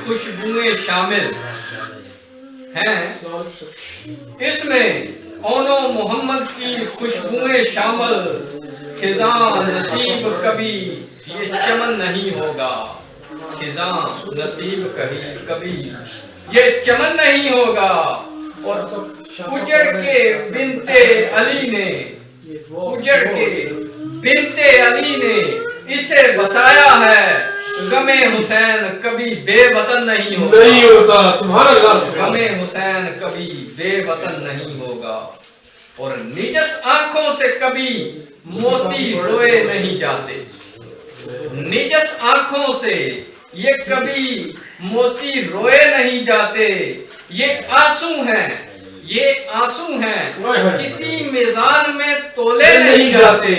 खुशबुएं शामिल हैं, इसमें ओनो मोहम्मद की खुशबुएं शामिल, खिजां नसीब कभी ये चमन नहीं होगा, खिजां नसीब कभी ये चमन नहीं होगा। और उजड़ के बिनते अली ने, उजड़ के बिनते अली ने इसे बसाया है, गमे हुसैन कभी बेवतन नहीं होगा, सुभान अल्लाह। गमे हुसैन कभी बेवतन नहीं होगा। और निजस आंखों से कभी मोती रोए नहीं जाते, निजस आंखों से ये कभी मोती रोए नहीं जाते, ये आंसू हैं, ये आंसू हैं किसी मीज़ान में तोले नहीं जाते,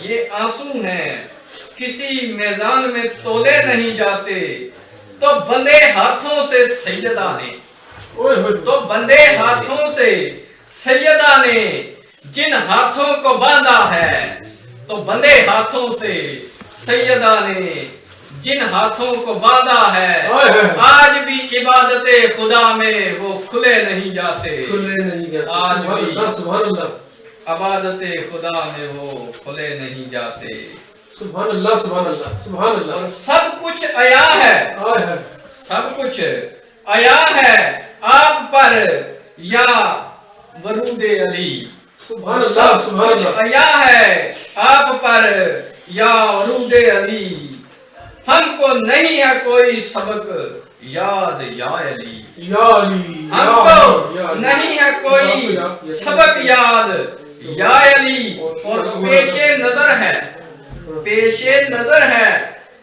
ये आंसू हैं किसी मीज़ान में तोले नहीं जाते। तो बंदे हाथों से सैयदा ने, तो बंदे हाथों से सैयदा ने जिन हाथों को बांधा है, तो बंदे हाथों से सैयदा ने जिन हाथों को बांधा है, आज भी इबादते खुदा में वो खुले नहीं जाते, आज भी इबादते खुदा में वो खुले नहीं जाते। सुभान अल्लाह, सुभान अल्लाह, सुभान अल्लाह। और सब कुछ आया है, सब कुछ आया है आप पर या वरूदे अली, सुभान अल्लाह, सुभान अल्लाह। आया है आप पर या वरूदे अली, हमको नहीं है कोई सबक याद या अली, हमको नहीं है कोई सबक याद या अली। और पेशे नजर है, पेशे नजर है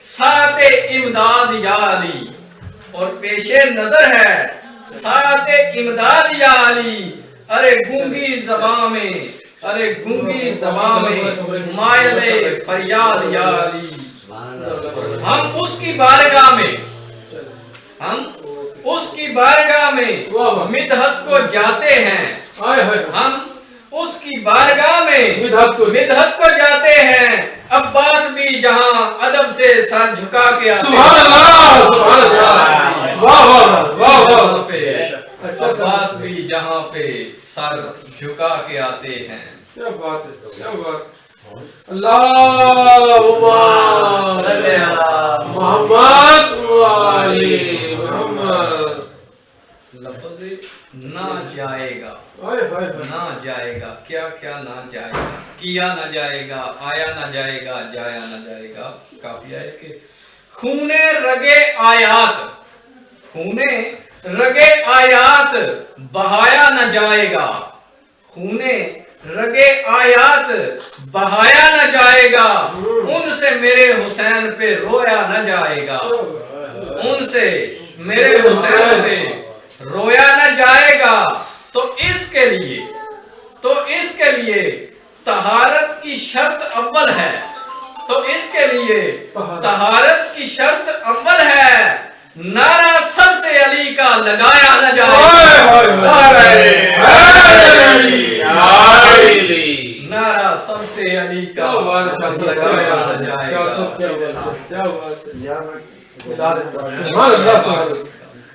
साते इमदाद या अली, और पेशे नजर है साते इमदाद या अली। अरे गूंगी ज़बां में, अरे गूंगी ज़बां में मायले फरियाद या अली। हम उसकी बारगाह में, हम उसकी बारगाह में मिदहत को जाते हैं, हम उसकी बारगाह में मिदहत को जाते हैं। अब्बास भी जहां अदब से सर झुका के आते हैं, सुभान अल्लाह, सुभान अल्लाह, वाह वाह वाह वाह। अब्बास भी जहां पे सर झुका के आते हैं। क्या बात है, क्या बात। अल्लाहुम्मा सल्ली अला मुहम्मद व आले मुहम्मद। लफ्ज़ ना जाएगा, ना जाएगा, क्या क्या ना जाएगा, किया ना जाएगा, आया ना जाएगा, जाया ना जाएगा। काफिया है कि खूने रगे आयात, खूने रगे आयात बहाया न जाएगा, खूने रगे आयात बहाया न जाएगा। उनसे मेरे हुसैन पे रोया न जाएगा, उनसे मेरे हुसैन पे रोया न जाएगा। तो इसके लिए, तो इसके लिए तहारत की शर्त अव्वल है, तो इसके लिए तहारत की शर्त अव्वल है। नारा सबसे अली का लगाया न जाएगा, नारा सबसे अली का लगाया न जाएगा।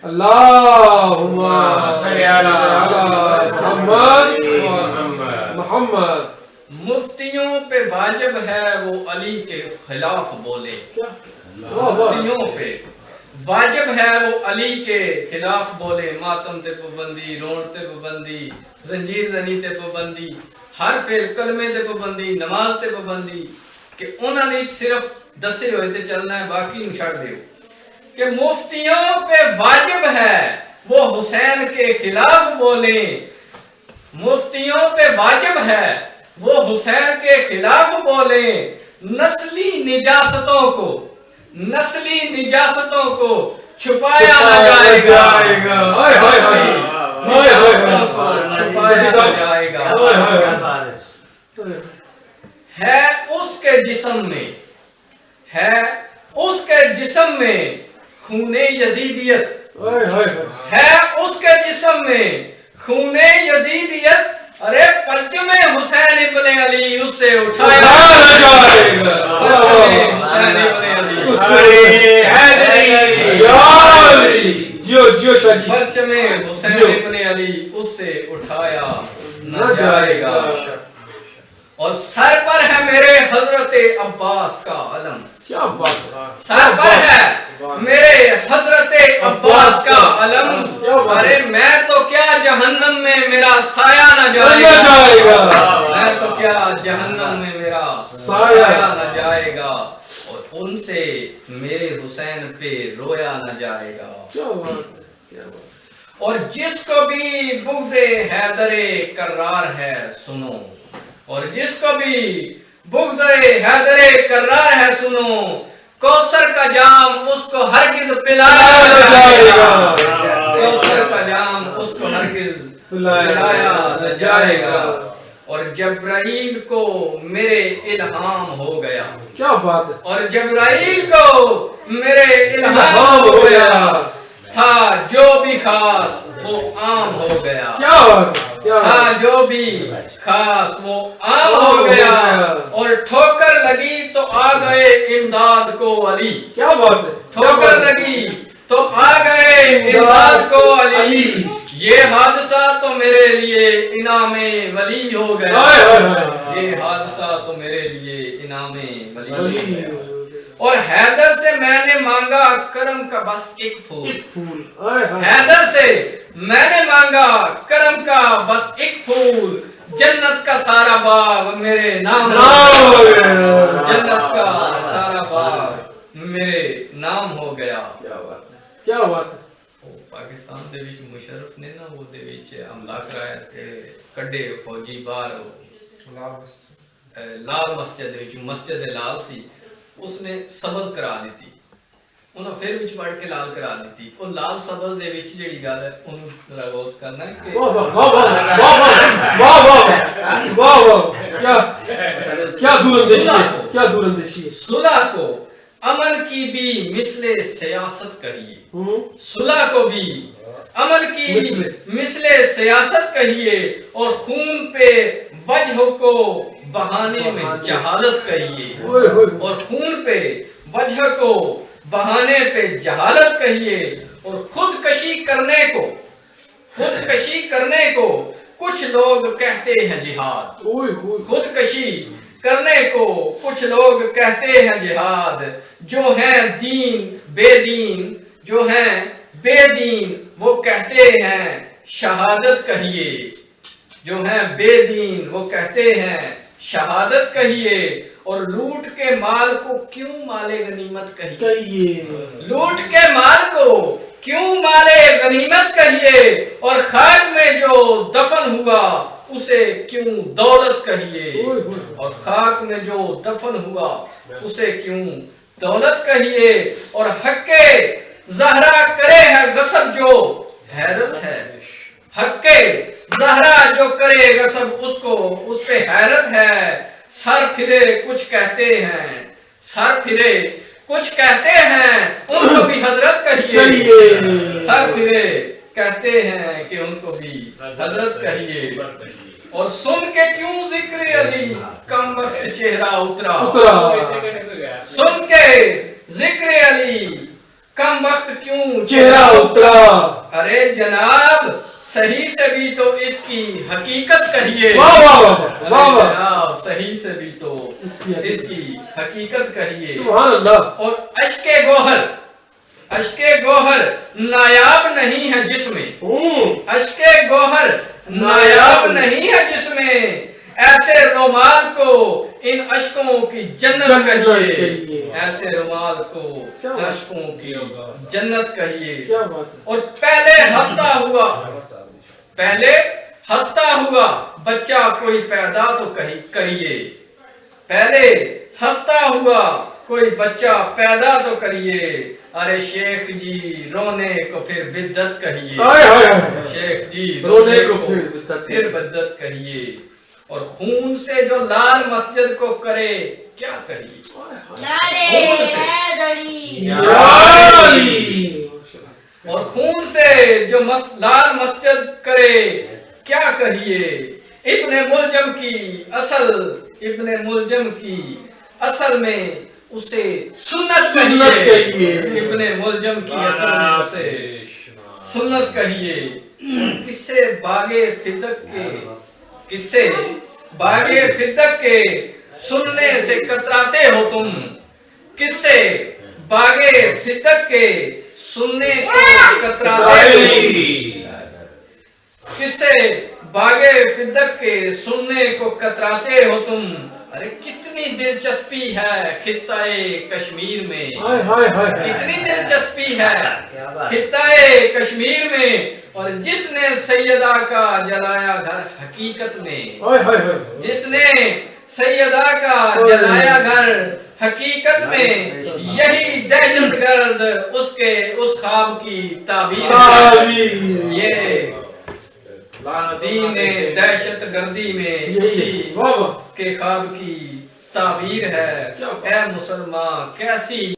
अल्लाहुम्मा सल्ली अला मुहम्मद। मुफ्तियों पे वाजिब है वो अली के खिलाफ बोले, मुफ्तियों पे वाजिब है वो अली के खिलाफ बोले। मातम ते पाबंदी, रोण ते पाबंदी, जंजीर जनी ते पाबंदी, हर फेल कलमे ते पाबंदी, नमाज ते पाबंदी। कि उन्होंने सिर्फ दसे हुए ते चलना है, बाकी नूं छड़ दिओ। कि मुफ्तियों पे वाजिब है वो हुसैन के खिलाफ बोले, मुफ्तियों पे वाजिब है वो हुसैन के खिलाफ बोले। नस्ली निजासतों को, नस्ली निजासतों को छुपाया न जाएगा, छुपाया न जाएगा। है उसके जिस्म में, है उसके जिस्म में खूने यजीदियत, है उसके जिस्म में खूने यजीदियत। अरे परचमे हुसैन इब्ने अली उससे उठाया जाएगा, परचमे हुसैन इब्ने अली, जियो शाजी परचमे हुसैन इब्ने अली उससे उठाया न जाएगा। और सर पर है मेरे हजरत अब्बास का अलम। क्या बात है, सर पर है मेरे हजरत अब्बास का अलम। अरे मैं तो क्या जहन्नम में मेरा साया न जाएगा, मैं तो क्या जहन्नम में मेरा साया न जाएगा, और उनसे मेरे हुसैन पे रोया न जाएगा। क्या बात है, क्या बात। और जिसको भी बुग़्ज़े हैदरे कर्रार है सुनो, और जिसको भी बुग़्ज़े हैदरे कर्रार है सुनो, कौसर का जाम उसको हरगिज़ पिलाया न जाएगा, कौसर का जाम उसको हरगिज़ पिलाया न जाएगा। और जब्राइल को मेरे इल्हाम हो गया, क्या बात है, और जब्राइल को मेरे इल्हाम हो गया, था जो भी खास वो आम हो गया, क्या बात है, क्या था बात जो भी खास वो आम हो गया। और ठोकर लगी तो आ गए इमदाद को अली, क्या बात है, ठोकर लगी तो आ गए इमदाद को अली। ये हादसा तो मेरे लिए इनामे वली हो गया, ये हादसा तो मेरे लिए इनामे वली हो गया। और हैदर से मैंने मांगा करम का बस एक फूल, हैदर से मैंने मांगा करम का बस एक फूल, जन्नत का सारा बाग मेरे नाम हो गया, जन्नत का सारा बाग मेरे नाम हो गया। क्या बात है, क्या बात है। पाकिस्तान ਦੇ ਵਿੱਚ ਮੁਸ਼ਰਫ ਨੇ ਨਾ ਉਹਦੇ ਵਿੱਚ ਹਮਲਾ ਕਰਾਇਆ ਤੇ ਕੱਢੇ ਫੌਜੀ ਬਾਹਰ ਲਾਲ ਮਸਜਿਦ ਦੇ ਵਿੱਚ, ਮਸਜਿਦ ਲਾਲ ਸੀ, ਉਸਨੇ ਸਬਜ਼ ਕਰਾ ਦਿੱਤੀ, ਉਹਨਾਂ ਫਿਰ ਵਿੱਚ ਪੜ ਕੇ ਲਾਲ ਕਰਾ ਦਿੱਤੀ। ਉਹ ਲਾਲ ਸਬਜ਼ ਦੇ ਵਿੱਚ ਜਿਹੜੀ ਗੱਲ ਹੈ ਉਹਨੂੰ ਗੌਰ ਕਰਨਾ ਕਿ वाह वाह वाह वाह वाह वाह वाह वाह वाह, क्या क्या दूरंदेशी है, क्या दूरंदेशी है। सुलह को अमन की भी मिसले सियासत कहिए, सुलह को भी अमल की मिसले सियासत कहिए, और खून पे वजह को बहाने में जहालत कहिए, और खून पे वजह को बहाने पे जहालत कहिए। और खुदकशी करने को कुछ लोग कहते हैं जिहाद, खुदकशी करने को कुछ लोग कहते हैं जिहाद। जो हैं दीन बेदीन, जो हैं बेदीन वो कहते हैं शहादत कहिए, जो हैं बेदीन वो कहते हैं शहादत कहिए। और लूट के माल को क्यों माले गनीमत कहिए, लूट के माल को क्यों माले गनीमत कहिए। और खाक में जो दफन हुआ उसे क्यों दौलत कहिए, और खाक में जो दफन हुआ उसे क्यों दौलत कहिए। और हक्के ज़हरा करे है गसब जो हैरत है, हक्के ज़हरा जो करे गसब उसको उस पे हैरत है। सर फिरे कुछ कहते हैं, सर फिरे कुछ कहते हैं उनको भी हजरत कहिए, सर फिरे कहते हैं कि उनको भी हजरत कहिए। और सुन के क्यों जिक्र अली कम वक्त चेहरा उतरा, सुन के जिक्र अली कम वक्त क्यों चेहरा उतरा। अरे जनाब सही से भी तो इसकी हकीकत कहिए, जनाब सही से भी तो इसकी हकीकत कहिए। सुभान अल्लाह। और अश्के गोहर नायाब नहीं है जिसमें, अश्के गोहर नायाब नहीं है जिसमें, ऐसे रुमाल को इन अश्कों की जन्नत कहिए, ऐसे रुमाल को अश्कों की जन्नत कहिए। और पहले हंसता हुआ बच्चा कोई पैदा तो करिए, पहले हंसता हुआ कोई बच्चा पैदा तो करिए। अरे शेख जी रोने को फिर बिद्दत कहिए, शेख जी रोने को फिर बिद्दत कहिए। और खून से जो लाल मस्जिद को करे क्या करिए, और खून से जो लाल मस्जिद करे क्या कहिए। इब्ने मुलजम की असल में उसे सुन्नत कहिए, इब्ने मुलजम की असल में उसे सुन्नत कहिए किससे बागे फिदक के, किससे बागे फिदक के सुनने से कतराते हो तुम, किससे बागे फिदक के सुनने को कतराते हो तुम, किससे बागे फिदक के सुनने को कतराते हो तुम। अरे कितनी दिलचस्पी है खित्ताए कश्मीर में, कितनी दिलचस्पी है खित्ताए कश्मीर में, और जिसने सैयदा का जलाया घर हकीकत में, जिसने सैयदा का जलाया घर हकीकत में, यही दहशतगर्द उसके उस ख्वाब की ताबीर है। ये दीन दहशत गर्दी में किसी के ख्वाब की ताबीर है। ऐ मुसलमान कैसी